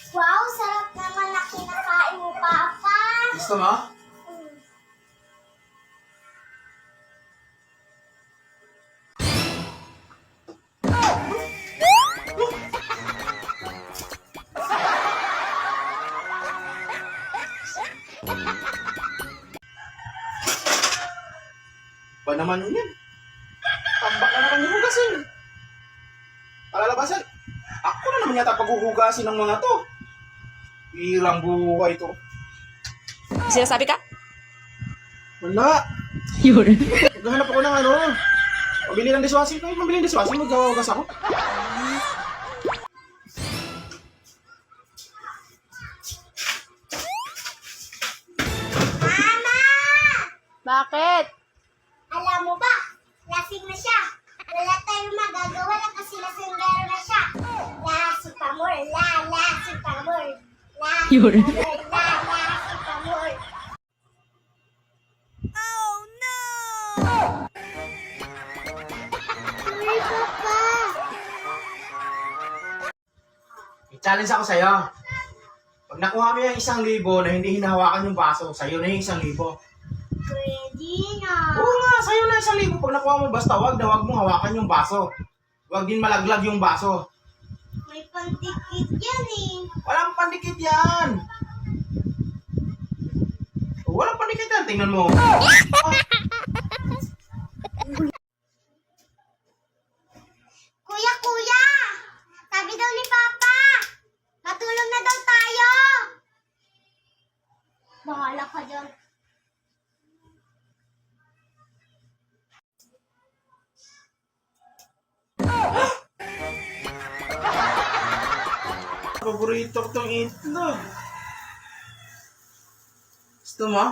Wow, sarap naman na kinakain mo, Papa. Gusto mo? Pa naman yun. Tambak na naman yung hugasin. Palalabasan. Ako na naman yata paghuhugasin ng mga to. Irang buhay to. Sinasabi ka? Wala. Yun. Maghahanap ako ng ano. Pabili ng dishwashing. Kahit mabili ng dishwashing, maghuhugas ako. Mama! Bakit? Alam mo ba, lasing na siya. Wala tayong magagawa na kasi lasinggero na siya. La, supamor, la, supamor. La, Yun. supamor, la, supamor. Oh, no! Sorry, Papa. May challenge ako sa'yo. Pag nakuha mo yung 1,000 na hindi hinahawakan yung baso, sa'yo na yung 1,000. Pwede na. Oo nga, sa'yo na 1,000. Pag nakuha mo, basta wag mong hawakan yung baso. Wag din malaglag yung baso. May pandikit yan eh. Walang pandikit yan. Walang pandikit yan. Tingnan mo. Kuya! Sabi daw ni Papa, matulog na daw tayo. Bahala ka dyan. Paborito ko itong itlog. Gusto mo?